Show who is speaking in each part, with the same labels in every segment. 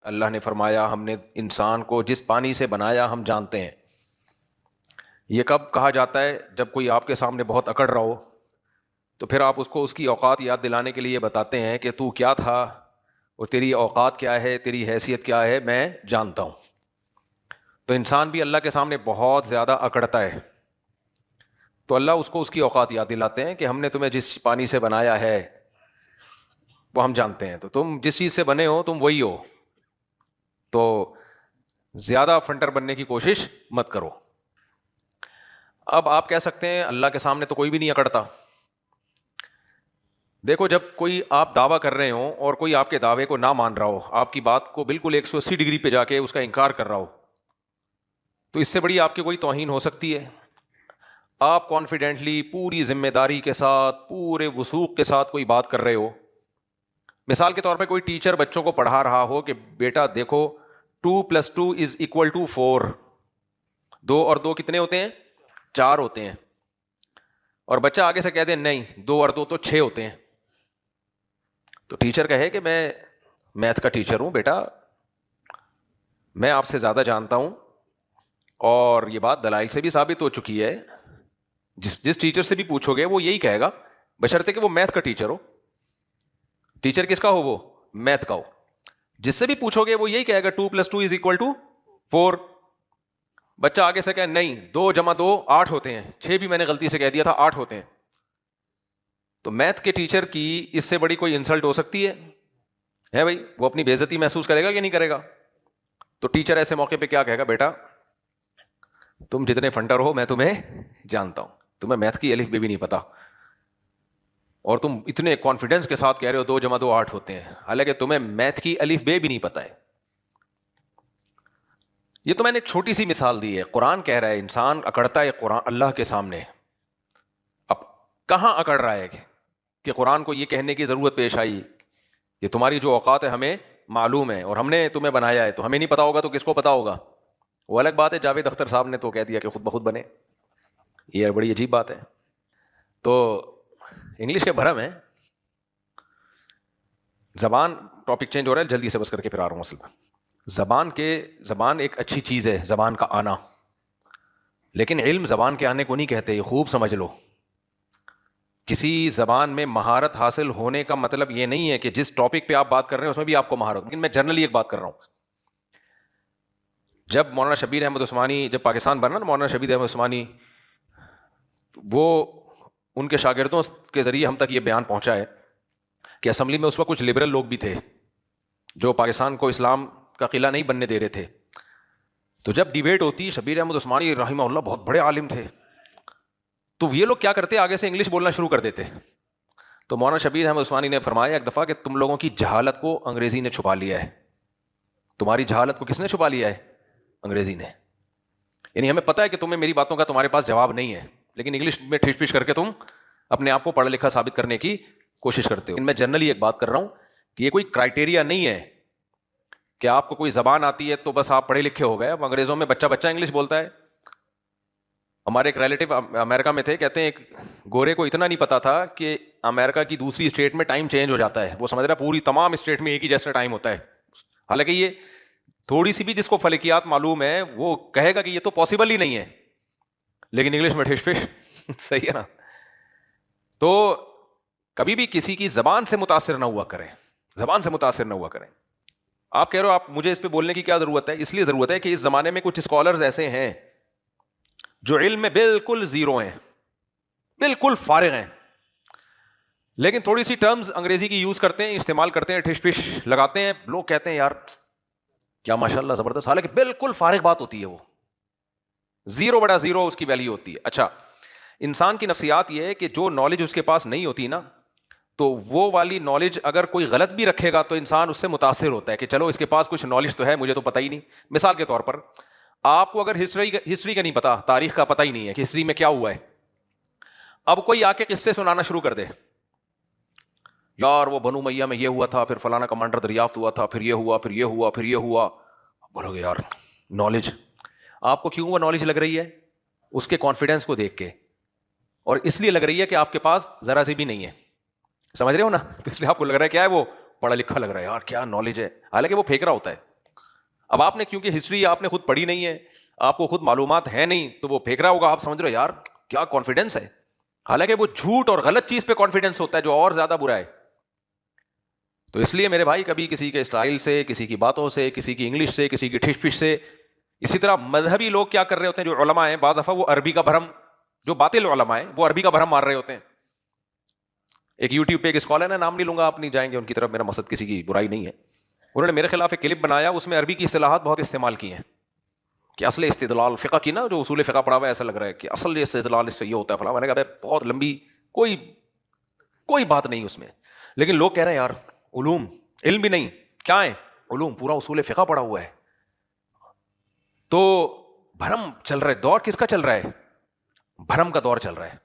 Speaker 1: اللہ نے فرمایا ہم نے انسان کو جس پانی سے بنایا ہم جانتے ہیں. یہ کب کہا جاتا ہے؟ جب کوئی آپ کے سامنے بہت اکڑ رہا ہو تو پھر آپ اس کو اس کی اوقات یاد دلانے کے لیے بتاتے ہیں کہ تو کیا تھا اور تیری اوقات کیا ہے، تیری حیثیت کیا ہے، میں جانتا ہوں. تو انسان بھی اللہ کے سامنے بہت زیادہ اکڑتا ہے، تو اللہ اس کو اس کی اوقات یاد دلاتے ہیں کہ ہم نے تمہیں جس پانی سے بنایا ہے وہ ہم جانتے ہیں، تو تم جس چیز سے بنے ہو تم وہی ہو، تو زیادہ فنٹر بننے کی کوشش مت کرو. اب آپ کہہ سکتے ہیں اللہ کے سامنے تو کوئی بھی نہیں اکڑتا. دیکھو، جب کوئی آپ دعویٰ کر رہے ہوں اور کوئی آپ کے دعوے کو نہ مان رہا ہو، آپ کی بات کو بالکل 180 ڈگری پہ جا کے اس کا انکار کر رہا ہو، تو اس سے بڑی آپ کی کوئی توہین ہو سکتی ہے؟ آپ کانفیڈنٹلی پوری ذمہ داری کے ساتھ پورے وثوق کے ساتھ کوئی بات کر رہے ہو. مثال کے طور پہ کوئی ٹیچر بچوں کو پڑھا رہا ہو کہ بیٹا دیکھو 2+2=4، 2 اور 2 کتنے ہوتے ہیں؟ 4 ہوتے ہیں. اور بچہ آگے سے کہہ دے نہیں 2 اور 2 تو 6 ہوتے ہیں. تو ٹیچر کہے کہ میں میتھ کا ٹیچر ہوں بیٹا، میں آپ سے زیادہ جانتا ہوں اور یہ بات دلائل سے بھی ثابت ہو چکی ہے. جس ٹیچر سے بھی پوچھو گے وہ یہی کہے گا، بشرطے کہ وہ میتھ کا ٹیچر ہو. ٹیچر کس کا ہو؟ وہ میتھ کا ہو. جس سے بھی پوچھو گے وہ یہی کہے گا 2+2=4. بچہ آگے سے کہے نہیں 2 + 2 8 ہوتے ہیں، 6 بھی میں نے غلطی سے کہہ دیا تھا 8 ہوتے ہیں. تو میتھ کے ٹیچر کی اس سے بڑی کوئی انسلٹ ہو سکتی ہے بھائی؟ وہ اپنی بے عزتی محسوس کرے گا کہ نہیں کرے گا؟ تو ٹیچر ایسے موقع پہ کیا کہے گا؟ بیٹا تم جتنے فنٹر ہو میں تمہیں جانتا ہوں، تمہیں میتھ کی الف بے بھی نہیں پتا اور تم اتنے کانفیڈنس کے ساتھ کہہ رہے ہو 2 + 2 8 ہوتے ہیں، حالانکہ تمہیں میتھ کی الف بے بھی نہیں پتا ہے. یہ تو میں نے ایک چھوٹی سی مثال دی ہے. قرآن کہہ رہا ہے انسان اکڑتا ہے قرآن اللہ کے سامنے. اب کہاں اکڑ رہا ہے کہ قرآن کو یہ کہنے کی ضرورت پیش آئی کہ تمہاری جو اوقات ہے ہمیں معلوم ہے اور ہم نے تمہیں بنایا ہے، تو ہمیں نہیں پتا ہوگا تو کس کو پتا ہوگا؟ وہ الگ بات ہے. جاوید اختر صاحب نے تو کہہ دیا کہ خود بخود بنے. یہ بڑی عجیب بات ہے. تو انگلش کے بھرم ہے. زبان، ٹاپک چینج ہو رہا ہے جلدی سے بس کر کے پھر آ رہا ہوں. اصل میں زبان ایک اچھی چیز ہے، زبان کا آنا، لیکن علم زبان کے آنے کو نہیں کہتے. یہ خوب سمجھ لو. کسی زبان میں مہارت حاصل ہونے کا مطلب یہ نہیں ہے کہ جس ٹاپک پہ آپ بات کر رہے ہیں اس میں بھی آپ کو مہارت. لیکن میں جنرلی ایک بات کر رہا ہوں. جب مولانا شبیر احمد عثمانی جب پاکستان بنا نا، مولانا شبیر احمد عثمانی، وہ ان کے شاگردوں کے ذریعے ہم تک یہ بیان پہنچا ہے کہ اسمبلی میں اس وقت کچھ لبرل لوگ بھی تھے جو پاکستان کو اسلام کا قلعہ نہیں بننے دے رہے تھے. تو جب ڈیبیٹ ہوتی، شبیر احمد عثمانی رحمہ اللہ بہت بڑے عالم تھے، تو یہ لوگ کیا کرتے؟ آگے سے انگلش بولنا شروع کر دیتے. تو مولانا شبیر احمد عثمانی نے فرمایا ایک دفعہ کہ تم لوگوں کی جہالت کو انگریزی نے چھپا لیا ہے. تمہاری جہالت کو کس نے چھپا لیا ہے؟ انگریزی نے. یعنی ہمیں پتہ ہے کہ تمہیں میری باتوں کا تمہارے پاس جواب نہیں ہے، لیکن انگلش میں ٹھیش پیش کر کے تم اپنے آپ کو پڑھا لکھا ثابت کرنے کی کوشش کرتے ہو. میں جنرلی ایک بات کر رہا ہوں کہ یہ کوئی کرائٹیریا نہیں ہے کہ آپ کو کوئی زبان آتی ہے تو بس آپ پڑھے لکھے ہو گئے. اب انگریزوں میں بچہ انگلش بولتا ہے. ہمارے ایک ریلیٹو امریکہ میں تھے، کہتے ہیں ایک گورے کو اتنا نہیں پتا تھا کہ امریکہ کی دوسری اسٹیٹ میں ٹائم چینج ہو جاتا ہے. وہ سمجھ رہا پوری تمام اسٹیٹ میں ایک ہی جیسا ٹائم ہوتا ہے. حالانکہ یہ تھوڑی سی بھی جس کو فلکیات معلوم ہے وہ کہے گا کہ یہ تو پاسبل ہی نہیں ہے، لیکن انگلش میں ٹھش پش. صحیح ہے نا؟ تو کبھی بھی کسی کی زبان سے متاثر نہ ہوا کریں، زبان سے متاثر نہ ہوا کریں. آپ کہہ رہے ہو آپ مجھے اس پہ بولنے کی کیا ضرورت ہے؟ اس لیے ضرورت ہے کہ اس زمانے میں کچھ اسکالرز ایسے ہیں جو علم میں بالکل زیرو ہیں، بالکل فارغ ہیں، لیکن تھوڑی سی ٹرمز انگریزی کی یوز کرتے ہیں، استعمال کرتے ہیں، ٹھش پش لگاتے ہیں. لوگ کہتے ہیں یار کیا ماشاء اللہ زبردست، حالانکہ بالکل فارغ بات ہوتی ہے. وہ 0/0 اس کی ویلیو ہوتی ہے. اچھا، انسان کی نفسیات یہ ہے کہ جو نالج اس کے پاس نہیں ہوتی نا، تو وہ والی نالج اگر کوئی غلط بھی رکھے گا تو انسان اس سے متاثر ہوتا ہے کہ چلو اس کے پاس کچھ نالج تو ہے، مجھے تو پتہ ہی نہیں. مثال کے طور پر آپ کو اگر ہسٹری کا نہیں پتا، تاریخ کا پتہ ہی نہیں ہے کہ ہسٹری میں کیا ہوا ہے، اب کوئی آ کے قصے سنانا شروع کر دے، یار وہ بنو امیہ میں یہ ہوا تھا، پھر فلانا کمانڈر دریافت ہوا تھا، پھر یہ ہوا، پھر یہ ہوا، پھر یہ ہوا. بولو گے یار نالج. آپ کو کیوں وہ نالج لگ رہی ہے؟ اس کے کانفیڈنس کو دیکھ کے، اور اس لیے لگ رہی ہے کہ آپ کے پاس ذرا سی بھی نہیں ہے. سمجھ رہے ہو نا؟ تو اس لیے آپ کو لگ رہا ہے کیا ہے، وہ پڑھا لکھا لگ رہا ہے، یار کیا نالج ہے، حالانکہ وہ پھینک رہا ہوتا ہے. اب آپ نے کیونکہ ہسٹری آپ نے خود پڑھی نہیں ہے, آپ کو خود معلومات ہے نہیں, تو وہ پھینک رہا ہوگا, آپ سمجھ رہے ہو یار کیا کانفیڈنس ہے, حالانکہ وہ جھوٹ اور غلط چیز پہ کانفیڈنس ہوتا ہے جو اور زیادہ برا ہے. تو اس لیے میرے بھائی کبھی کسی کے اسٹائل سے, کسی کی باتوں سے, کسی کی انگلش سے, کسی کی ٹھش پش سے, اسی طرح مذہبی لوگ کیا کر رہے ہوتے ہیں, جو علماء ہیں بعض دفعہ وہ عربی کا بھرم, جو باطل علماء ہیں وہ عربی کا بھرم مار رہے ہوتے ہیں. ایک یوٹیوب پہ ایک اسکالر ہے, نام نہیں لوں گا, آپ نہیں جائیں گے ان کی طرف, میرا مقصد کسی کی برائی نہیں ہے, انہوں نے میرے خلاف ایک کلپ بنایا, اس میں عربی کی اصطلاحات بہت استعمال کی ہیں کہ اصل استدلال فقہ کی نا, جو اصول فقہ پڑھا ہوا ہے ایسا لگ رہا ہے کہ اصل استدلال اس سے یہ ہوتا ہے فلاں. میں نے کہا بہت لمبی, کوئی بات نہیں اس میں, لیکن لوگ کہہ رہے ہیں یار علوم, علم بھی نہیں, کیا ہے علوم, پورا اصول فقہ پڑھا ہوا ہے. تو بھرم چل رہا ہے, دور کس کا چل رہا ہے, بھرم کا دور چل رہا ہے,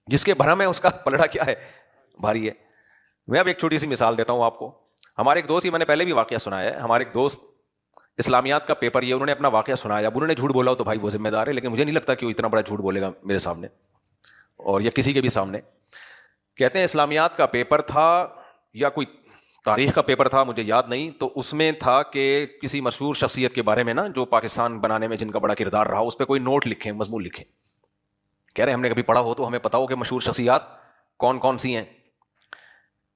Speaker 1: جس کے بھرم ہے اس کا پلڑا کیا ہے, بھاری ہے. میں اب ایک چھوٹی سی مثال دیتا ہوں آپ کو. ہمارے ایک دوست, میں نے پہلے بھی واقعہ سنایا ہے, ہمارے ایک دوست اسلامیات کا پیپر یہ انہوں نے اپنا واقعہ سنایا. اب انہوں نے جھوٹ بولا تو بھائی وہ ذمہ دار ہے, لیکن مجھے نہیں لگتا کہ وہ اتنا بڑا جھوٹ بولے گا میرے سامنے اور یا کسی کے بھی سامنے. کہتے ہیں اسلامیات کا پیپر تھا یا کوئی تاریخ کا پیپر تھا, مجھے یاد نہیں, تو اس میں تھا کہ کسی مشہور شخصیت کے بارے میں نا, جو پاکستان بنانے میں جن کا بڑا کردار رہا, اس پہ کوئی نوٹ لکھیں, مضمون لکھیں. کہہ رہے ہم نے کبھی پڑھا ہو تو ہمیں پتا ہو کہ مشہور شخصیات کون کون سی ہیں.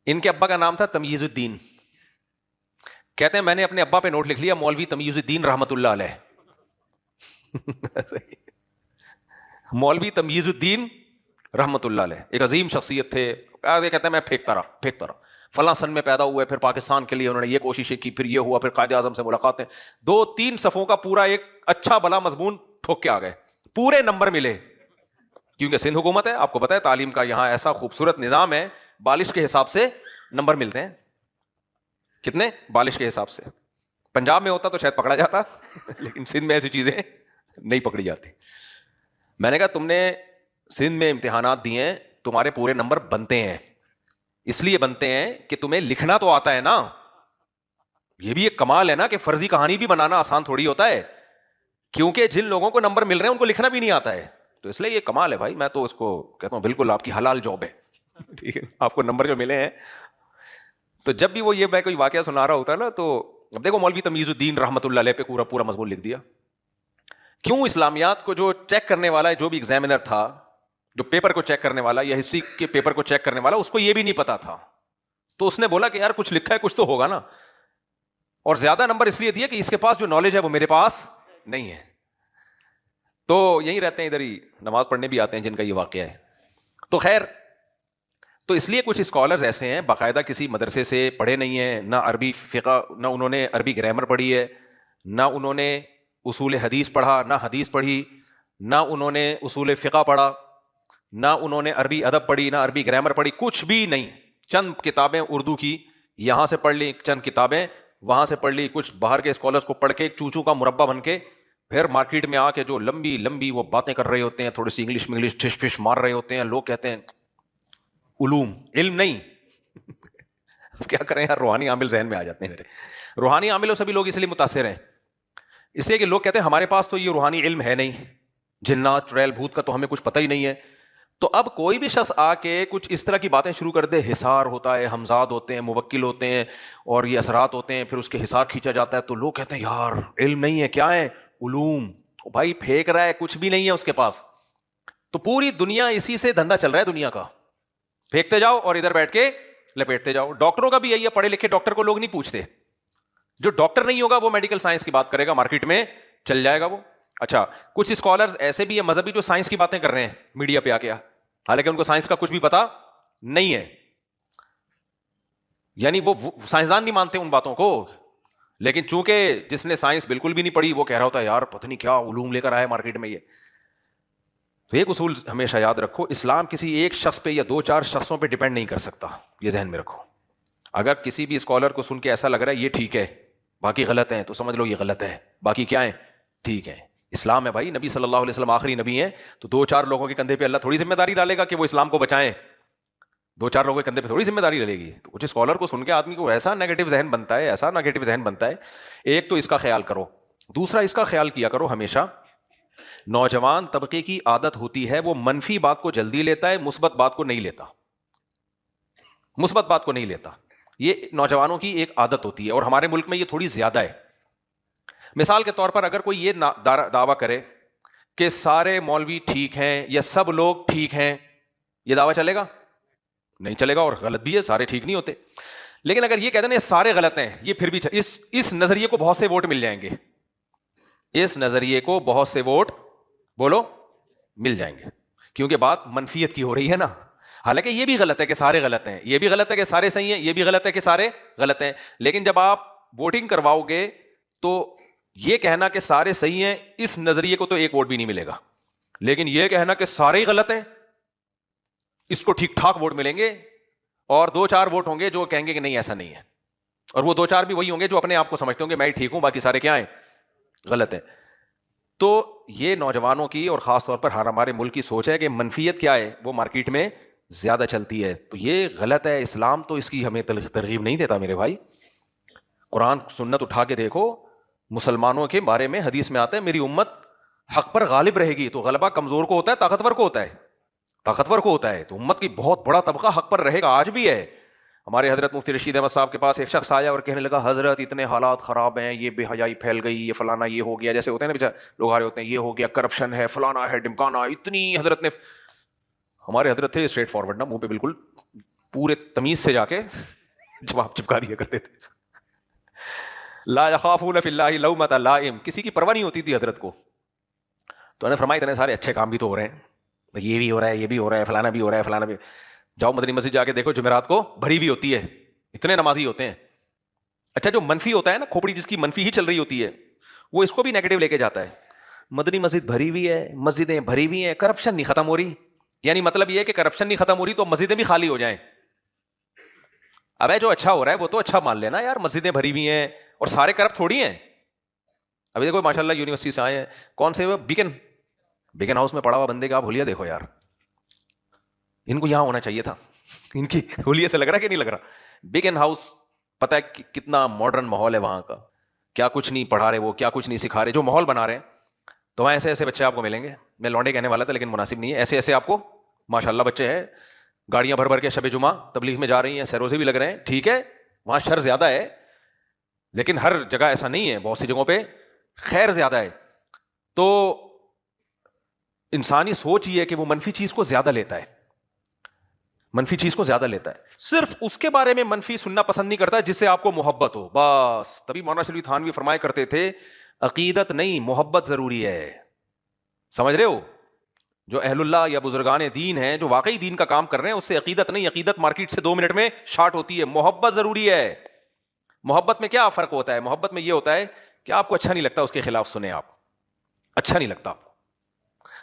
Speaker 1: ان کے ابا کا نام تھا تمییز الدین. کہتے ہیں میں نے اپنے ابا پہ نوٹ لکھ لیا مولوی تمییز الدین رحمت اللہ علیہ. مولوی تمییز الدین رحمت اللہ علیہ ایک عظیم شخصیت تھے. کہتے ہیں میں پھینکتا رہا, فلاں سن میں پیدا ہوئے, پھر پاکستان کے لیے انہوں نے یہ کوششیں کی, پھر یہ ہوا, پھر قائد اعظم سے ملاقاتیں, 2-3 صفوں کا پورا ایک اچھا بلا مضمون ٹھوک کے آ گئے, پورے نمبر ملے. کیونکہ سندھ حکومت ہے, آپ کو پتا ہے تعلیم کا یہاں ایسا خوبصورت نظام ہے, بالش کے حساب سے نمبر ملتے ہیں. کتنے؟ بالش کے حساب سے. پنجاب میں ہوتا تو شاید پکڑا جاتا, لیکن سندھ میں ایسی چیزیں نہیں پکڑی جاتی. میں نے کہا تم نے سندھ میں امتحانات دیے ہیں, تمہارے پورے نمبر بنتے ہیں, اس لیے بنتے ہیں کہ تمہیں لکھنا تو آتا ہے نا. یہ بھی ایک کمال ہے نا کہ فرضی کہانی بھی بنانا آسان تھوڑی ہوتا ہے, کیونکہ جن لوگوں کو نمبر مل رہے ہیں ان کو لکھنا بھی نہیں آتا ہے. تو اس لیے یہ کمال ہے بھائی, میں تو اس کو کہتا ہوں بالکل آپ کی حلال جاب ہے, ٹھیک ہے, آپ کو نمبر جو ملے ہیں. تو جب بھی وہ یہ میں کوئی واقعہ سنا رہا ہوتا ہے نا, تو اب دیکھو مولوی تمییز الدین رحمت اللہ علیہ پہ پورا مضمون لکھ دیا. کیوں؟ اسلامیات کو جو چیک کرنے والا ہے, جو بھی ایگزامینر تھا, جو پیپر کو چیک کرنے والا یا ہسٹری کے پیپر کو چیک کرنے والا, اس کو یہ بھی نہیں پتا تھا. تو اس نے بولا کہ یار کچھ لکھا ہے, کچھ تو ہوگا نا, اور زیادہ نمبر اس لیے دیا کہ اس کے پاس جو نالج ہے وہ میرے پاس نہیں ہے. تو یہی رہتے ہیں ادھر ہی, نماز پڑھنے بھی آتے ہیں جن کا یہ واقعہ ہے. تو خیر, تو اس لیے کچھ اسکالرز ایسے ہیں باقاعدہ کسی مدرسے سے پڑھے نہیں ہیں, نہ عربی فقہ, نہ انہوں نے عربی گرامر پڑھی ہے, نہ انہوں نے اصول حدیث پڑھا, نہ حدیث پڑھی, نہ انہوں نے اصول فقہ پڑھا, نہ انہوں نے عربی ادب پڑھی, نہ عربی گرامر پڑھی, کچھ بھی نہیں. چند کتابیں اردو کی یہاں سے پڑھ لی, چند کتابیں وہاں سے پڑھ لی, کچھ باہر کے اسکالرز کو پڑھ کے ایک چوچو کا مربع بن کے پھر مارکیٹ میں آ کے جو لمبی لمبی وہ باتیں کر رہے ہوتے ہیں, تھوڑی سی انگلش ٹھش پش مار رہے ہوتے ہیں. لوگ کہتے ہیں علوم, علم نہیں. کیا کریں یار, روحانی عامل ذہن میں آ جاتے ہیں میرے. روحانی عاملوں سے بھی لوگ اس لیے متاثر ہیں, اس لیے کہ لوگ کہتے ہیں ہمارے پاس تو یہ روحانی علم ہے نہیں, جنات چڑیل بھوت کا تو ہمیں کچھ پتہ ہی نہیں ہے. تو اب کوئی بھی شخص آ کے کچھ اس طرح کی باتیں شروع کر دے, حصار ہوتا ہے, حمزات ہوتے ہیں, موکل ہوتے ہیں, اور یہ اثرات ہوتے ہیں, پھر اس کے حصار کھینچا جاتا ہے, تو لوگ کہتے ہیں یار علم نہیں ہے, کیا ہے علوم. بھائی پھینک رہا ہے, کچھ بھی نہیں ہے اس کے پاس. تو پوری دنیا اسی سے دھندا چل رہا ہے دنیا کا, پھینکتے جاؤ اور ادھر بیٹھ کے لپیٹتے جاؤ. ڈاکٹروں کا بھی یہی ہے, پڑھے لکھے ڈاکٹر کو لوگ نہیں پوچھتے. جو ڈاکٹر نہیں ہوگا وہ میڈیکل سائنس کی بات کرے گا, مارکیٹ میں چل جائے گا وہ. اچھا, کچھ اسکالرز ایسے بھی ہیں مذہبی جو سائنس کی باتیں کر رہے ہیں میڈیا پہ آ کے, حالانکہ ان کو سائنس کا کچھ بھی پتا نہیں ہے, یعنی وہ سائنسدان نہیں مانتے ان باتوں کو. لیکن چونکہ جس نے سائنس بالکل بھی نہیں پڑھی وہ کہہ رہا ہوتا ہے یار پتہ نہیں کیا علوم لے کر آیا مارکیٹ میں یہ. تو ایک اصول ہمیشہ یاد رکھو, اسلام کسی ایک شخص پہ یا 2-4 شخصوں پہ ڈیپینڈ نہیں کر سکتا, یہ ذہن میں رکھو. اگر کسی بھی اسکالر کو سن کے ایسا لگ رہا ہے یہ ٹھیک ہے باقی غلط ہیں, تو سمجھ لو یہ غلط ہے, باقی کیا ہیں ٹھیک ہے. اسلام ہے بھائی, نبی صلی اللہ علیہ وسلم آخری نبی ہیں, تو 2-4 لوگوں کے کندھے پہ اللہ تھوڑی ذمہ داری ڈالے گا کہ وہ اسلام کو بچائیں. 2-4 لوگوں کے کندھے پہ تھوڑی ذمہ داری ڈلے گی. تو کچھ اسکالر کو سن کے آدمی کو ایسا نیگیٹو ذہن بنتا ہے, ایسا نیگیٹو ذہن بنتا ہے. ایک تو اس کا خیال کرو. دوسرا اس کا خیال کیا کرو ہمیشہ, نوجوان طبقے کی عادت ہوتی ہے وہ منفی بات کو جلدی لیتا ہے, مثبت بات کو نہیں لیتا. مثبت بات کو نہیں لیتا, یہ نوجوانوں کی ایک عادت ہوتی ہے, اور ہمارے ملک میں یہ تھوڑی زیادہ ہے. مثال کے طور پر اگر کوئی یہ دعویٰ کرے کہ سارے مولوی ٹھیک ہیں یا سب لوگ ٹھیک ہیں، یہ دعویٰ چلے گا؟ نہیں چلے گا، اور غلط بھی ہے، سارے ٹھیک نہیں ہوتے. لیکن اگر یہ کہتے ہیں یہ سارے غلط ہیں، یہ پھر بھی اس نظریے کو بہت سے ووٹ مل جائیں گے، اس نظریے کو بہت سے ووٹ بولو مل جائیں گے، کیونکہ بات منفیت کی ہو رہی ہے نا. حالانکہ یہ بھی غلط ہے کہ سارے غلط ہیں، یہ بھی غلط ہے کہ سارے صحیح ہیں، یہ بھی غلط ہے کہ سارے غلط ہیں. لیکن جب آپ ووٹنگ کرواؤ گے تو یہ کہنا کہ سارے صحیح ہیں، اس نظریے کو تو ایک ووٹ بھی نہیں ملے گا. لیکن یہ کہنا کہ سارے ہی غلط ہیں، اس کو ٹھیک ٹھاک ووٹ ملیں گے. اور 2-4 ووٹ ہوں گے جو کہیں گے کہ نہیں ایسا نہیں ہے، اور وہ 2-4 بھی وہی ہوں گے جو اپنے آپ کو سمجھتے ہوں گے میں ٹھیک ہوں، باقی سارے کیا ہیں؟ غلط ہیں. تو یہ نوجوانوں کی اور خاص طور پر ہمارے ملک کی سوچ ہے کہ منفیت کیا ہے، وہ مارکیٹ میں زیادہ چلتی ہے. تو یہ غلط ہے. اسلام تو اس کی ہمیں ترغیب نہیں دیتا میرے بھائی. قرآن سنت اٹھا کے دیکھو، مسلمانوں کے بارے میں حدیث میں آتا ہے میری امت حق پر غالب رہے گی. تو غلبہ کمزور کو ہوتا ہے، طاقتور کو ہوتا ہے؟ طاقتور کو ہوتا ہے. تو امت کی بہت بڑا طبقہ حق پر رہے گا، آج بھی ہے. ہمارے حضرت مفتی رشید احمد صاحب کے پاس ایک شخص آیا اور کہنے لگا حضرت اتنے حالات خراب ہیں، یہ بے حیائی پھیل گئی، یہ فلانا یہ ہو گیا. جیسے ہوتے ہیں نا بیچارے لوگ آ رہے ہوتے ہیں، یہ ہو گیا، کرپشن ہے، فلانا ہے، ڈمکانا. اتنی حضرت نے، ہمارے حضرت تھے اسٹریٹ فارورڈ نا، منہ پہ بالکل پورے تمیز سے جا کے جواب چپکا دیا کرتے تھے. لا یخافون فی اللہ لومۃ لائم، کسی کی پرواہ نہیں ہوتی تھی حضرت کو. تو نے فرمایا اتنے سارے اچھے کام بھی تو ہو رہے ہیں، یہ بھی ہو رہا ہے، یہ بھی ہو رہا ہے، فلانا بھی ہو رہا ہے، فلانا بھی. جاؤ مدنی مسجد جا کے دیکھو، جمعرات کو بھری بھی ہوتی ہے، اتنے نمازی ہوتے ہیں. اچھا جو منفی ہوتا ہے نا، کھوپڑی جس کی منفی ہی چل رہی ہوتی ہے، وہ اس کو بھی نیگیٹو لے کے جاتا ہے. مدنی مسجد بھری ہوئی ہے، مسجدیں بھری ہوئی ہیں، کرپشن نہیں ختم ہو رہی. یعنی مطلب یہ ہے کہ کرپشن نہیں ختم ہو رہی تو مسجدیں بھی خالی ہو جائیں. اب جو اچھا ہو رہا ہے وہ تو اچھا مان لینا یار، مسجدیں بھری ہوئی ہیں اور سارے کرپٹ تھوڑی ہیں. ابھی دیکھو ماشاء اللہ یونیورسٹی سے آئے ہیں، کون سے وہ بیکن ہاؤس میں پڑا ہوا بندے کا آپ حلیہ دیکھو یار، ان کو یہاں ہونا چاہیے تھا. ان کی حلیہ سے لگ رہا ہے کہ نہیں لگ رہا؟ بیکن ہاؤس پتہ ہے کتنا ماڈرن ماحول ہے وہاں کا، کیا کچھ نہیں پڑھا رہے وہ، کیا کچھ نہیں سکھا رہے، جو ماحول بنا رہے ہیں. تو وہاں ایسے ایسے بچے آپ کو ملیں گے. میں لونڈے کہنے والا تھا لیکن مناسب نہیں ہے. ایسے ایسے آپ کو ماشاء اللہ بچے ہیں، گاڑیاں بھر بھر کے شب جمعہ تبلیغ میں جا رہی ہیں، سیروزے بھی لگ رہے ہیں. ٹھیک ہے وہاں شر زیادہ ہے، لیکن ہر جگہ ایسا نہیں ہے، بہت سی جگہوں پہ خیر زیادہ ہے. تو انسانی سوچ یہ ہے کہ وہ منفی چیز کو زیادہ لیتا ہے، منفی چیز کو زیادہ لیتا ہے، صرف اس کے بارے میں منفی سننا پسند نہیں کرتا جس سے آپ کو محبت ہو بس. تبھی مولانا شریف تھانوی فرمایا کرتے تھے عقیدت نہیں محبت ضروری ہے. سمجھ رہے ہو؟ جو اہل اللہ یا بزرگان دین ہیں جو واقعی دین کا کام کر رہے ہیں، اس سے عقیدت نہیں، عقیدت مارکیٹ سے 2 منٹ میں شارٹ ہوتی ہے. محبت ضروری ہے. محبت میں کیا فرق ہوتا ہے؟ محبت میں یہ ہوتا ہے کہ آپ کو اچھا نہیں لگتا اس کے خلاف سنیں، آپ اچھا نہیں لگتا آپ کو.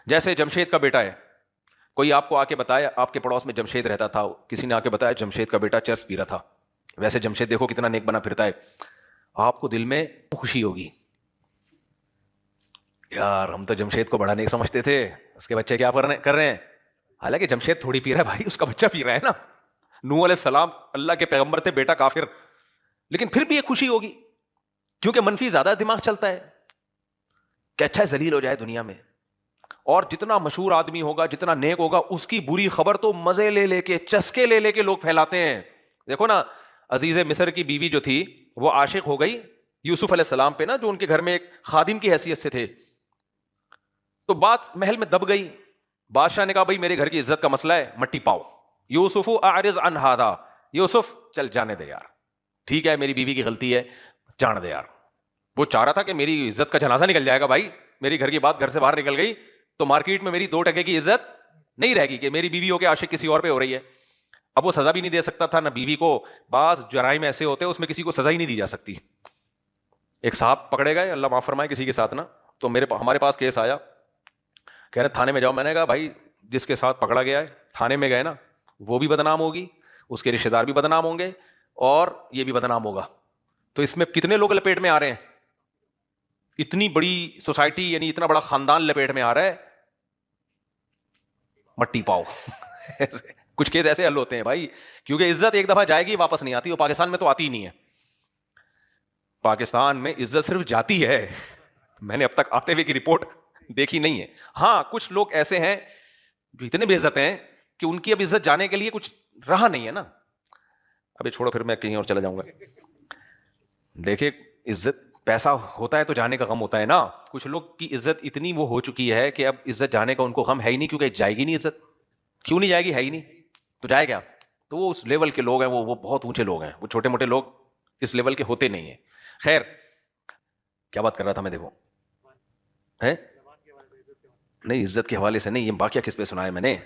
Speaker 1: جیسے جمشید کا بیٹا ہے، کوئی آپ کو آ کے بتایا، آپ کے پڑوس میں جمشید رہتا تھا، کسی نے آ کے بتایا جمشید کا بیٹا چرس پی رہا تھا. ویسے جمشید دیکھو کتنا نیک بنا پھرتا ہے، آپ کو دل میں خوشی ہوگی، یار ہم تو جمشید کو بڑا نیک سمجھتے تھے، اس کے بچے کیا کر رہے ہیں. حالانکہ جمشید تھوڑی پی رہا ہے بھائی، اس کا بچہ پی رہا ہے نا. نوح علیہ السلام اللہ کے پیغمبر تھے، بیٹا کافر، لیکن پھر بھی ایک خوشی ہوگی، کیونکہ منفی زیادہ دماغ چلتا ہے کہ اچھا ذلیل ہو جائے دنیا میں. اور جتنا مشہور آدمی ہوگا، جتنا نیک ہوگا، اس کی بری خبر تو مزے لے لے کے، چسکے لے لے کے لوگ پھیلاتے ہیں. دیکھو نا عزیز مصر کی بیوی جو تھی وہ عاشق ہو گئی یوسف علیہ السلام پہ نا، جو ان کے گھر میں ایک خادم کی حیثیت سے تھے. تو بات محل میں دب گئی. بادشاہ نے کہا بھائی میرے گھر کی عزت کا مسئلہ ہے، مٹی پاؤ. یوسف اعرض عن ھذا، یوسف چل جانے دے یار، ٹھیک ہے میری بیوی کی غلطی ہے، جان دے یار. وہ چاہ رہا تھا کہ میری عزت کا جنازہ نکل جائے گا بھائی، میری گھر کی بات گھر سے باہر نکل گئی تو مارکیٹ میں میری 2% کی عزت نہیں رہے گی کہ میری بیوی ہو کے عاشق کسی اور پہ ہو رہی ہے. اب وہ سزا بھی نہیں دے سکتا تھا نہ بیوی کو. بعض جرائم ایسے ہوتے ہیں اس میں کسی کو سزا ہی نہیں دی جا سکتی. ایک صاحب پکڑے گئے، اللہ معاف فرمائے، کسی کے ساتھ نا، تو ہمارے پاس کیس آیا، کہہ رہے تھانے میں جاؤ. میں نے کہا بھائی جس کے ساتھ پکڑا گیا ہے تھانے میں گئے نا، وہ بھی بدنام ہوگی، اس کے رشتے دار بھی بدنام ہوں گے، اور یہ بھی بدنام ہوگا. تو اس میں کتنے لوگ لپیٹ میں آ رہے ہیں؟ اتنی بڑی سوسائٹی، یعنی اتنا بڑا خاندان لپیٹ میں آ رہا ہے، مٹی پاؤ. کچھ کیس ایسے حل ہوتے ہیں بھائی، کیونکہ عزت ایک دفعہ جائے گی واپس نہیں آتی. وہ پاکستان میں تو آتی ہی نہیں ہے. پاکستان میں عزت صرف جاتی ہے، میں نے اب تک آتے ہوئے کی رپورٹ دیکھی نہیں ہے. ہاں کچھ لوگ ایسے ہیں جو اتنے بے عزت ہیں کہ ان کی اب عزت جانے کے لیے کچھ رہا نہیں ہے نا. ابھی چھوڑو، پھر میں کہیں اور چلا جاؤں گا. دیکھیں عزت پیسہ ہوتا ہے تو جانے کا غم ہوتا ہے نا. کچھ لوگ کی عزت اتنی وہ ہو چکی ہے کہ اب عزت جانے کا ان کو غم ہے ہی نہیں, کیونکہ جائے گی نہیں عزت. کیوں نہیں جائے گی؟ ہے ہی نہیں تو جائے گیا. تو وہ اس لیول کے لوگ ہیں, وہ بہت اونچے لوگ ہیں. وہ چھوٹے موٹے لوگ اس لیول کے ہوتے نہیں ہیں. خیر, کیا بات کر رہا تھا میں, دیکھو ہے نہیں, عزت کے حوالے سے نہیں. یہ واقعہ کس پہ سنا ہے میں نے؟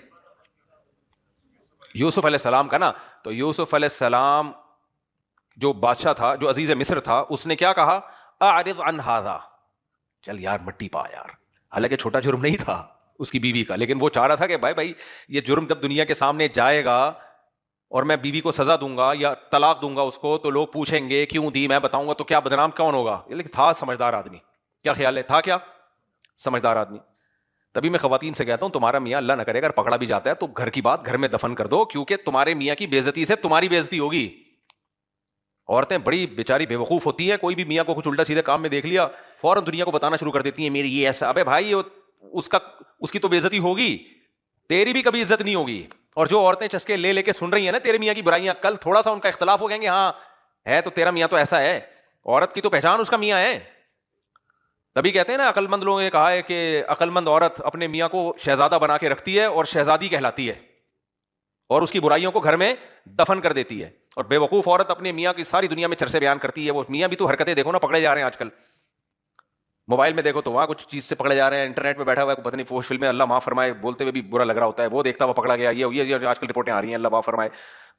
Speaker 1: یوسف علیہ السلام کا نا. تو یوسف علیہ السلام جو بادشاہ تھا, جو عزیز مصر تھا, اس نے کیا کہا؟ اعرض عن ھذا, چل یار مٹی پا یار. حالانکہ چھوٹا جرم نہیں تھا اس کی بیوی کا, لیکن وہ چاہ رہا تھا کہ بھائی یہ جرم جب دنیا کے سامنے جائے گا اور میں بیوی کو سزا دوں گا یا طلاق دوں گا اس کو, تو لوگ پوچھیں گے کیوں دی, میں بتاؤں گا تو کیا بدنام کون ہوگا. لیکن تھا سمجھدار آدمی. کیا خیال ہے, تھا کیا سمجھدار آدمی. تبھی میں خواتین سے کہتا ہوں, تمہارا میاں اللہ نہ کرے اگر پکڑا بھی جاتا ہے تو گھر کی بات گھر میں دفن کر دو, کیونکہ تمہارے میاں کی بے عزتی سے تمہاری بے عزتی ہوگی. عورتیں بڑی بیچاری بے وقوف ہوتی ہیں, کوئی بھی میاں کو کچھ الٹا سیدھے کام میں دیکھ لیا فوراً دنیا کو بتانا شروع کر دیتی ہیں میری یہ ایسا. ابے بھائی اس کی تو بے عزتی ہوگی, تیری بھی کبھی عزت نہیں ہوگی. اور جو عورتیں چسکے لے کے سن رہی ہیں نا تیرے میاں کی برائیاں, کل تھوڑا سا ان کا اختلاف ہو گیں گے, ہاں ہے تو تیرا میاں تو ایسا ہے. عورت کی تو پہچان اس کا میاں ہے. تبھی کہتے ہیں نا, عقل مند لوگوں نے کہا ہے کہ عقل مند عورت اپنے میاں کو شہزادہ بنا کے رکھتی ہے اور شہزادی کہلاتی ہے, اور اس کی برائیوں کو گھر میں دفن کر دیتی ہے. اور بے وقوف عورت اپنے میاں کی ساری دنیا میں چرچے بیان کرتی ہے. وہ میاں بھی تو حرکتیں دیکھو نا, پکڑے جا رہے ہیں آج کل. موبائل میں دیکھو تو وہاں کچھ چیز سے پکڑے جا رہے ہیں, انٹرنیٹ پہ بیٹھا ہوا ہے پتہ نہیں فوش فلمیں, اللہ معاف فرمائے, بولتے ہوئے بھی برا لگ رہا ہوتا ہے. وہ دیکھتا ہوا پکڑا گیا, یہ آج کل رپورٹیں آ رہی ہیں, اللہ معاف فرمائے.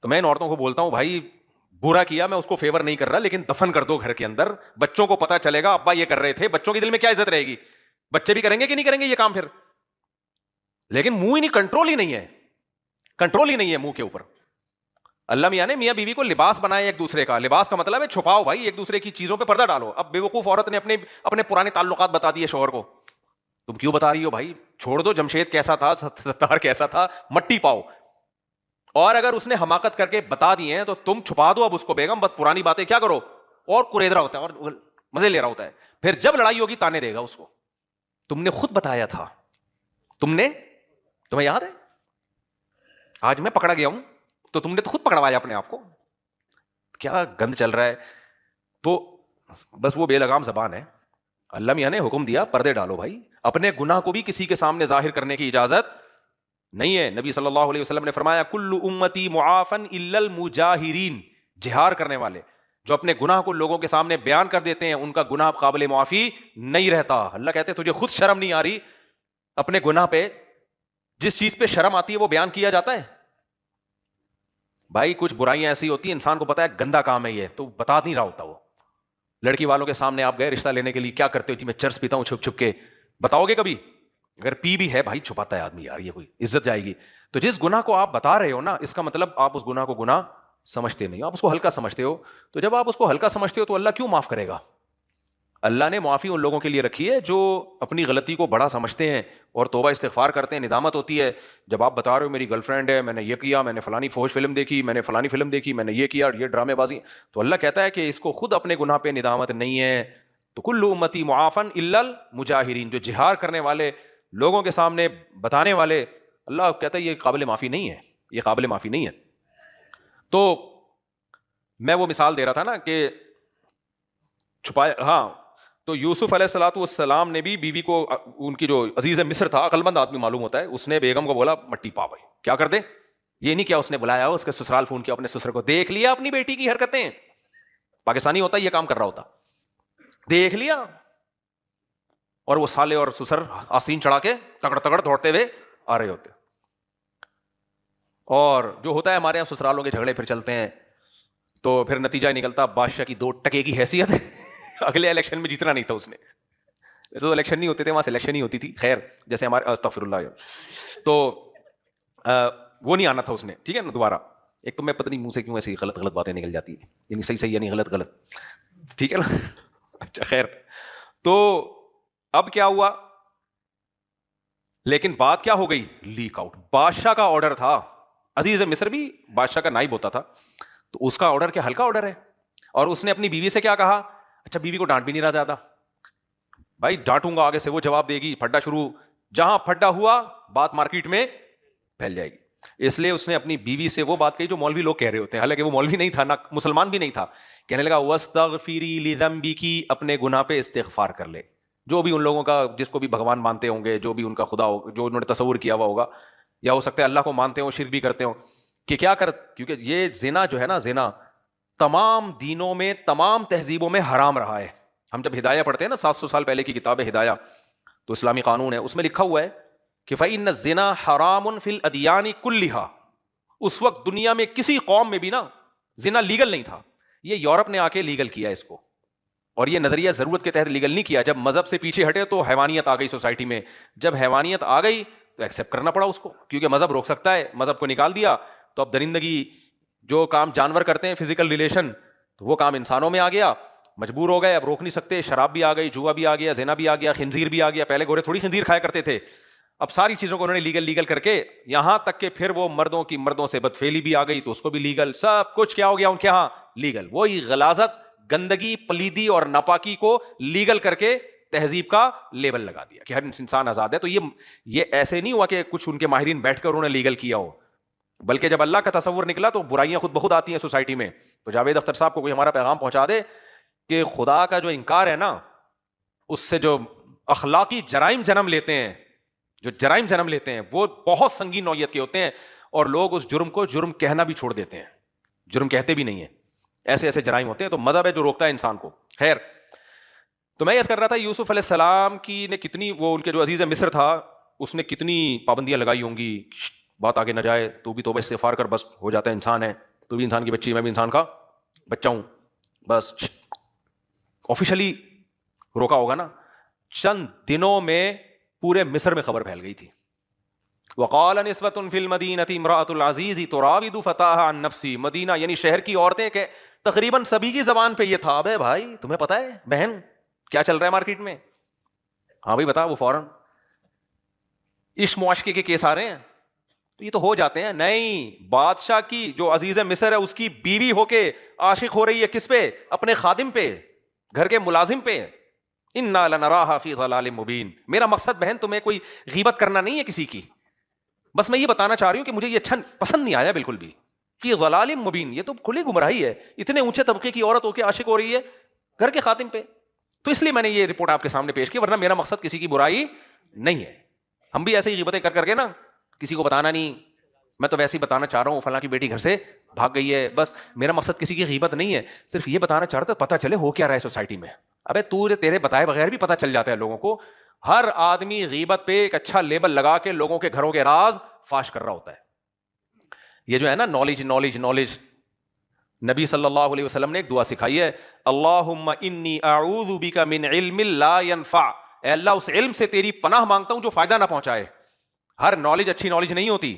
Speaker 1: تو میں ان عورتوں کو بولتا ہوں, بھائی برا کیا, میں اس کو فیور نہیں کر رہا, لیکن دفن کر دو گھر کے اندر. بچوں کو پتا چلے گا ابا یہ کر رہے تھے, بچوں کے دل میں کیا عزت رہے گی؟ بچے بھی کریں گے کہ نہیں کریں گے یہ کام پھر؟ لیکن منہ ہی نہیں, کنٹرول ہی نہیں ہے, کنٹرول ہی نہیں ہے منہ کے اوپر. اللہ میاں نے میاں بیوی کو لباس بنایا ایک دوسرے کا. لباس کا مطلب ہے چھپاؤ بھائی, ایک دوسرے کی چیزوں پہ پردہ ڈالو. اب بے وقوف عورت نے اپنے پرانے تعلقات بتا دیے شوہر کو. تم کیوں بتا رہی ہو بھائی, چھوڑ دو, جمشید کیسا تھا, ستار کیسا تھا, مٹی پاؤ. اور اگر اس نے حماقت کر کے بتا دی ہیں تو تم چھپا دو اب اس کو بیگم, بس پرانی باتیں کیا کرو, اور کریز رہا ہوتا ہے اور مزے لے رہا ہوتا ہے. پھر جب لڑائی ہوگی تانے دے گا اس کو, تم نے خود بتایا تھا, تمہیں یاد ہے, آج میں پکڑا گیا ہوں تو تم نے تو خود پکڑوایا اپنے آپ کو. کیا گند چل رہا ہے. تو بس وہ بے لگام زبان ہے. اللہ میاں نے حکم دیا پردے ڈالو بھائی. اپنے گناہ کو بھی کسی کے سامنے ظاہر کرنے کی اجازت نہیں ہے. نبی صلی اللہ علیہ وسلم نے فرمایا کل امتی معافن الا المجاہرین, جہار کرنے والے جو اپنے گناہ کو لوگوں کے سامنے بیان کر دیتے ہیں ان کا گناہ قابل معافی نہیں رہتا. اللہ کہتے ہیں تجھے خود شرم نہیں آ رہی اپنے گناہ پہ؟ جس چیز پہ شرم آتی ہے وہ بیان کیا جاتا ہے. بھائی کچھ برائیاں ایسی ہوتی ہیں انسان کو پتا ہے گندا کام ہے یہ, تو بتا نہیں رہا ہوتا. وہ لڑکی والوں کے سامنے آپ گئے رشتہ لینے کے لیے, کیا کرتے ہو جی میں چرس پیتا ہوں چھپ چھپ کے, بتاؤ گے کبھی؟ اگر پی بھی ہے بھائی چھپاتا ہے آدمی, یار یہ کوئی عزت جائے گی. تو جس گناہ کو آپ بتا رہے ہو نا, اس کا مطلب آپ اس گناہ کو گناہ سمجھتے نہیں ہو, آپ اس کو ہلکا سمجھتے ہو. تو جب آپ اس کو ہلکا سمجھتے ہو تو اللہ کیوں معاف کرے گا؟ اللہ نے معافی ان لوگوں کے لیے رکھی ہے جو اپنی غلطی کو بڑا سمجھتے ہیں اور توبہ استغفار کرتے ہیں, ندامت ہوتی ہے. جب آپ بتا رہے ہو میری گرل فرینڈ ہے, میں نے یہ کیا, میں نے فلانی فوش فلم دیکھی, میں نے فلانی فلم دیکھی, میں نے یہ کیا, یہ ڈرامے بازی, تو اللہ کہتا ہے کہ اس کو خود اپنے گناہ پہ ندامت نہیں ہے. تو کل امتی معافن الا المجاہرین, جو جہار کرنے والے, لوگوں کے سامنے بتانے والے, اللہ کہتا ہے یہ قابل معافی نہیں ہے, یہ قابل معافی نہیں ہے. تو میں وہ مثال دے رہا تھا نا کہ چھپائے, ہاں. تو یوسف علیہ الصلوۃ والسلام نے بھی بیوی کو, ان کی جو عزیز مصر تھا, عقل مند آدمی معلوم ہوتا ہے, اس نے بیگم کو بولا مٹی پا بھائی, کیا کر دے. یہ نہیں کیا اس نے بلایا, اس کے سسرال فون کیا, اپنے سسر کو دیکھ لیا اپنی بیٹی کی حرکتیں. پاکستانی ہوتا یہ کام کر رہا ہوتا, دیکھ لیا, اور وہ سالے اور سسر آستین چڑھا کے تگڑ تگڑ دوڑتے ہوئے آ رہے ہوتے. اور جو ہوتا ہے ہمارے یہاں سسرالوں کے جھگڑے پھر چلتے ہیں, تو پھر نتیجہ نکلتا بادشاہ کی 2 ٹکے کی حیثیت. اگلے الیکشن میں جیتنا نہیں تھا اس نے, ویسے تو الیکشن نہیں ہوتے تھے, وہاں سلیکشن ہی ہوتی تھی. خیر جیسے ہمارے استغفر اللہ, تو وہ نہیں آنا تھا اس نے, ٹھیک ہے نا. دوبارہ ایک تو میں پتہ نہیں منہ سے کیوں ایسی غلط غلط باتیں نکل جاتی ہیں, یعنی صحیح صحیح یعنی غلط غلط, ٹھیک ہے نا. اچھا خیر, تو اب کیا ہوا, لیکن بات کیا ہو گئی, لیک آؤٹ. بادشاہ کا آرڈر تھا, عزیز مصر بھی بادشاہ کا نائب ہوتا تھا, تو اس کا آرڈر کیا ہلکا آرڈر ہے. اور اس نے اپنی بیوی سے کیا کہا, اچھا بیوی کو ڈانٹ بھی نہیں رہا زیادہ, بھائی ڈانٹوں گا آگے سے وہ جواب دے گی, پھڈا شروع, جہاں پھڈا ہوا بات مارکیٹ میں پھیل جائے گی. اس لیے اس نے اپنی بیوی سے وہ بات کہی جو مولوی لوگ کہہ رہے ہوتے ہیں، حالانکہ وہ مولوی نہیں تھا، نہ مسلمان بھی نہیں تھا. کہنے لگا وَاسْتَغْفِرِي لِذَنْبِكِ، اپنے گناہ پہ استغفار کر لے. جو بھی ان لوگوں کا، جس کو بھی بھگوان مانتے ہوں گے، جو بھی ان کا خدا ہو، جو انہوں نے تصور کیا ہوا ہوگا، یا ہو سکتا ہے اللہ کو مانتے ہوں، شرک بھی کرتے ہوں، کہ کیا کر، کیونکہ یہ زنا جو ہے نا، زنا تمام دینوں میں، تمام تہذیبوں میں حرام رہا ہے. ہم جب ہدایہ پڑھتے ہیں نا، 700 سال پہلے کی کتاب ہے ہدایہ، تو اسلامی قانون ہے، اس میں لکھا ہوا ہے کہ فَإِنَّ الزِّنَا حَرَامٌ فِي الْأَدْيَانِ كُلِّهَا. اس وقت دنیا میں کسی قوم میں بھی نا زنا لیگل نہیں تھا. یہ یورپ نے آ کے لیگل کیا اس کو، اور یہ نظریہ ضرورت کے تحت لیگل نہیں کیا. جب مذہب سے پیچھے ہٹے تو حیوانیت آ گئی سوسائٹی میں، جب حیوانیت آ گئی تو ایکسیپٹ کرنا پڑا اس کو، کیونکہ مذہب روک سکتا ہے. مذہب کو نکال دیا تو اب درندگی، جو کام جانور کرتے ہیں فزیکل ریلیشن، تو وہ کام انسانوں میں آ گیا. مجبور ہو گئے، اب روک نہیں سکتے. شراب بھی آ گئی، جوا بھی آ گیا، زنا بھی آ گیا، خنزیر بھی آ گیا. پہلے گورے تھوڑی خنزیر کھایا کرتے تھے، اب ساری چیزوں کو انہوں نے لیگل کر کے، یہاں تک کہ پھر وہ مردوں سے بدفعلی بھی آ گئی تو اس کو بھی لیگل. سب کچھ کیا ہو گیا ان کے ہاں؟ لیگل. وہی غلاظت، گندگی، پلیدی اور ناپاکی کو لیگل کر کے تہذیب کا لیبل لگا دیا کہ ہر انسان آزاد ہے. تو یہ ایسے نہیں ہوا کہ کچھ ان کے ماہرین بیٹھ کر انہوں نے لیگل کیا ہو، بلکہ جب اللہ کا تصور نکلا تو برائیاں خود بخود آتی ہیں سوسائٹی میں. تو جاوید اختر صاحب کو کوئی ہمارا پیغام پہنچا دے کہ خدا کا جو انکار ہے نا، اس سے جو اخلاقی جرائم جنم لیتے ہیں وہ بہت سنگین نوعیت کے ہوتے ہیں، اور لوگ اس جرم کو جرم کہنا بھی چھوڑ دیتے ہیں، جرم کہتے بھی نہیں ہیں. ایسے جرائم ہوتے ہیں. تو مذہب ہے جو روکتا ہے انسان کو. خیر، تو میں یہ کر رہا تھا یوسف علیہ السلام کی نے کتنی، وہ ان کے جو عزیز مصر تھا اس نے کتنی پابندیاں لگائی ہوں گی، بات آگے نہ جائے، تو بھی توبہ استغفار کر، بس ہو جاتا ہے، انسان ہے، تو بھی انسان کی بچی، میں بھی انسان کا بچہ ہوں، بس آفیشلی روکا ہوگا نا. چند دنوں میں پورے مصر میں خبر پھیل گئی تھی. وقال نسوة في المدینة امرأة العزیز تراود فتاها عن نفسی. مدینہ یعنی شہر کی عورتیں، کہ تقریباً سبھی کی زبان پہ یہ تھا، ابے بھائی تمہیں پتا ہے بہن کیا چل رہا ہے مارکیٹ میں؟ ہاں بھائی بتا. وہ فوراً عشق معاشقے کے کیس آ رہے ہیں، تو یہ تو ہو جاتے ہیں. نہیں، بادشاہ کی جو عزیز مصر ہے اس کی بیوی ہو کے عاشق ہو رہی ہے کس پہ؟ اپنے خادم پہ، گھر کے ملازم پہ. انا لنراها فی ضلال مبین. میرا مقصد بہن تمہیں کوئی غیبت کرنا نہیں ہے کسی کی، بس میں یہ بتانا چاہ رہی ہوں کہ مجھے یہ اچھا پسند نہیں آیا بالکل بھی. فی ضلال مبین، یہ تو کھلی گمراہی ہے. اتنے اونچے طبقے کی عورت ہو کے عاشق ہو رہی ہے گھر کے خادم پہ. تو اس لیے میں نے یہ رپورٹ آپ کے سامنے پیش کی، ورنہ میرا مقصد کسی کی برائی نہیں ہے. ہم بھی ایسے ہی غیبتیں کر کے نا کسی کو بتانا نہیں. میں تو ویسے ہی بتانا چاہ رہا ہوں فلاں کی بیٹی گھر سے بھاگ گئی ہے، بس میرا مقصد کسی کی غیبت نہیں ہے. صرف یہ بتانا چاہ رہا تھا پتہ چلے ہو کیا رہا ہے سوسائٹی میں. ابے تیرے بتائے بغیر بھی پتہ چل جاتا ہے لوگوں کو. ہر آدمی غیبت پہ ایک اچھا لیبل لگا کے لوگوں کے گھروں کے راز فاش کر رہا ہوتا ہے. یہ جو ہے نا نالج، نبی صلی اللہ علیہ وسلم نے ایک دعا سکھائی ہے، اللہم انی اعوذ بک من علم لا ینفع. اے اللہ اس علم سے تیری پناہ مانگتا ہوں جو فائدہ نہ پہنچائے. ہر نالج اچھی نالج نہیں ہوتی.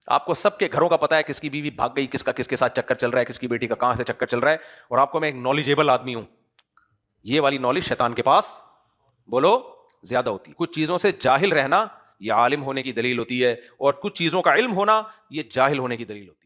Speaker 1: آپ کو سب کے گھروں کا پتا ہے، کس کی بیوی بھاگ گئی، کس کا کس کے ساتھ چکر چل رہا ہے، کس کی بیٹی کا کہاں سے چکر چل رہا ہے، اور آپ کو میں ایک نالجیبل آدمی ہوں. یہ والی نالج شیطان کے پاس بولو زیادہ ہوتی. کچھ چیزوں سے جاہل رہنا یہ عالم ہونے کی دلیل ہوتی ہے، اور کچھ چیزوں کا علم ہونا یہ جاہل ہونے کی دلیل ہوتی ہے.